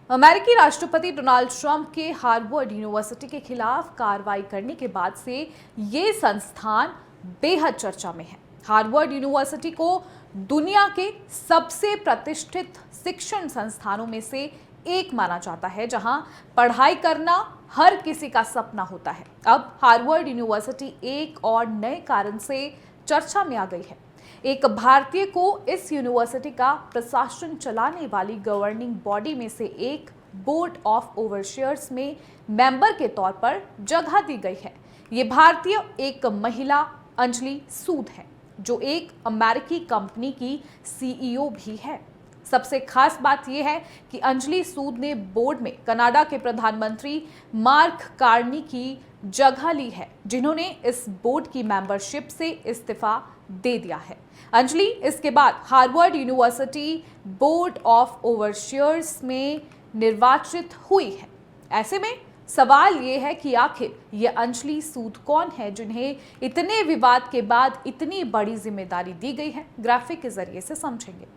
अमेरिकी राष्ट्रपति Donald Trump के हार्वर्ड यूनिवर्सिटी के खिलाफ कार्रवाई करने के बाद से ये संस्थान बेहद चर्चा में है। हार्वर्ड यूनिवर्सिटी को दुनिया के सबसे प्रतिष्ठित शिक्षण संस्थानों में से एक माना जाता है, जहां पढ़ाई करना हर किसी का सपना होता है। अब हार्वर्ड यूनिवर्सिटी एक और नए कारण से चर्चा में आ गई है। एक भारतीय को इस यूनिवर्सिटी का प्रशासन चलाने वाली गवर्निंग बॉडी में से एक बोर्ड ऑफ ओवरसियर्स में मेंबर के तौर पर जगह दी गई है। ये भारतीय एक महिला अंजलि सूद है, जो एक अमेरिकी कंपनी की सीईओ भी है। सबसे खास बात यह है कि अंजलि सूद ने बोर्ड में कनाडा के प्रधानमंत्री मार्क कार्नी की जगह ली है, जिन्होंने इस बोर्ड की मेंबरशिप से इस्तीफा दे दिया है। अंजलि इसके बाद हार्वर्ड यूनिवर्सिटी बोर्ड ऑफ ओवरसियर्स में निर्वाचित हुई है। ऐसे में सवाल ये है कि आखिर ये अंजलि सूद कौन है, जिन्हें इतने विवाद के बाद इतनी बड़ी जिम्मेदारी दी गई है। ग्राफिक के जरिए से समझेंगे।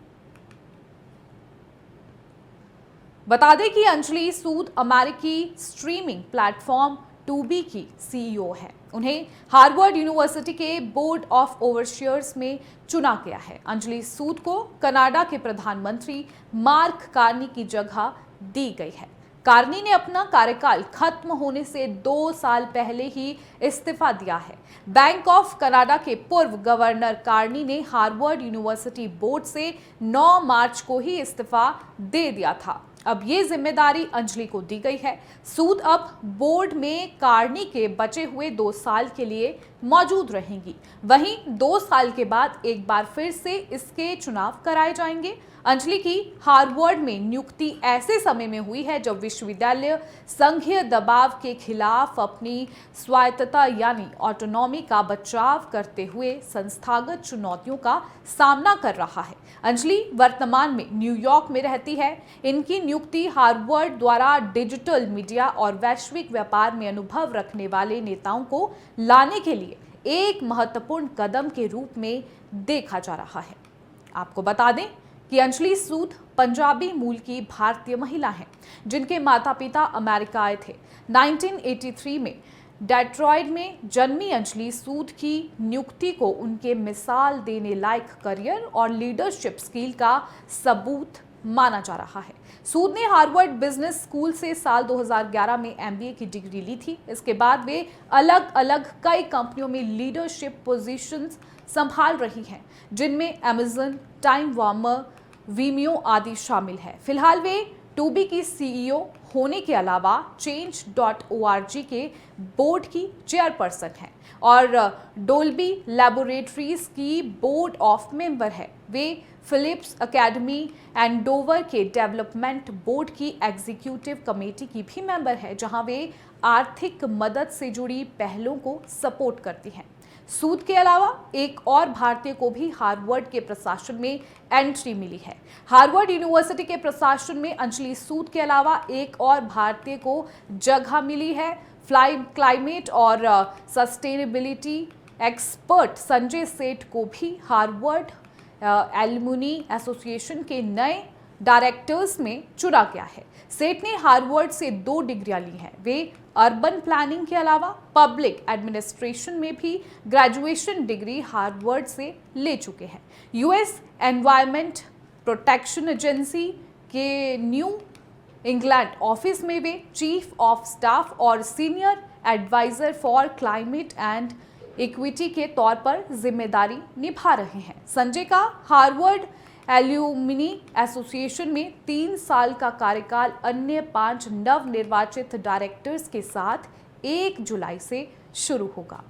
बता दें कि अंजलि सूद अमेरिकी स्ट्रीमिंग प्लेटफॉर्म टूबी की सीईओ है। उन्हें हार्वर्ड यूनिवर्सिटी के बोर्ड ऑफ ओवरसियर्स में चुना गया है। अंजलि सूद को कनाडा के प्रधानमंत्री मार्क कार्नी की जगह दी गई है। कार्नी ने अपना कार्यकाल खत्म होने से 2 साल पहले ही इस्तीफा दिया है। बैंक ऑफ कनाडा के पूर्व गवर्नर कार्नी ने हार्वर्ड यूनिवर्सिटी बोर्ड से 9 मार्च को ही इस्तीफा दे दिया था। अब ये जिम्मेदारी अंजलि को दी गई है। सूद अब बोर्ड में कार्नी के बचे हुए 2 साल के लिए मौजूद रहेंगी। वहीं 2 साल के बाद एक बार फिर से इसके चुनाव कराए जाएंगे। अंजलि की हार्वर्ड में नियुक्ति ऐसे समय में हुई है जब विश्वविद्यालय संघीय दबाव के खिलाफ अपनी स्वायत्तता यानी ऑटोनॉमी का बचाव करते हुए संस्थागत चुनौतियों का सामना कर रहा है। अंजलि वर्तमान में न्यूयॉर्क में रहती है। इनकी नियुक्ति हार्वर्ड द्वारा डिजिटल मीडिया और वैश्विक व्यापार में अनुभव रखने वाले नेताओं को लाने के लिए एक महत्वपूर्ण कदम के रूप में देखा जा रहा है। आपको बता दें कि अंजलि सूद पंजाबी मूल की भारतीय महिला हैं, जिनके माता पिता अमेरिका आए थे। 1983 में डेट्रॉयट में जन्मी अंजलि सूद की नियुक्ति को उनके मिसाल देने लायक करियर और लीडरशिप स्किल का सबूत माना जा रहा है। सूद ने हार्वर्ड बिजनेस स्कूल से साल 2011 में एमबीए की डिग्री ली थी। इसके बाद वे अलग अलग कई कंपनियों में लीडरशिप पोजीशंस संभाल रही हैं, जिनमें अमेजन, टाइम वार्मर, वीमियो आदि शामिल है। फिलहाल वे टूबी की सीईओ होने के अलावा change.org के बोर्ड की चेयरपर्सन हैं और डोल्बी लैबोरेटरीज की बोर्ड ऑफ मेंबर है। वे फिलिप्स एकेडमी एंड डोवर के डेवलपमेंट बोर्ड की एग्जीक्यूटिव कमेटी की भी मेंबर है, जहां वे आर्थिक मदद से जुड़ी पहलों को सपोर्ट करती हैं। सूद के अलावा एक और भारतीय को भी हार्वर्ड के प्रशासन में एंट्री मिली है। हार्वर्ड यूनिवर्सिटी के प्रशासन में अंजलि सूद के अलावा एक और भारतीय को जगह मिली है। क्लाइमेट और सस्टेनेबिलिटी एक्सपर्ट संजय सेठ को भी हार्वर्ड एलुमनी एसोसिएशन के नए डायरेक्टर्स में चुना गया है। सेठ ने हार्वर्ड से 2 डिग्रियां ली हैं। वे अर्बन प्लानिंग के अलावा पब्लिक एडमिनिस्ट्रेशन में भी ग्रेजुएशन डिग्री हार्वर्ड से ले चुके हैं। यूएस एनवायरमेंट प्रोटेक्शन एजेंसी के न्यू इंग्लैंड ऑफिस में वे चीफ ऑफ स्टाफ और senior adviser for climate and equity के तौर पर जिम्मेदारी निभा रहे हैं। संजय का हार्वर्ड एल्यूमिनी एसोसिएशन में 3 साल का कार्यकाल अन्य 5 नवनिर्वाचित डायरेक्टर्स के साथ 1 जुलाई से शुरू होगा।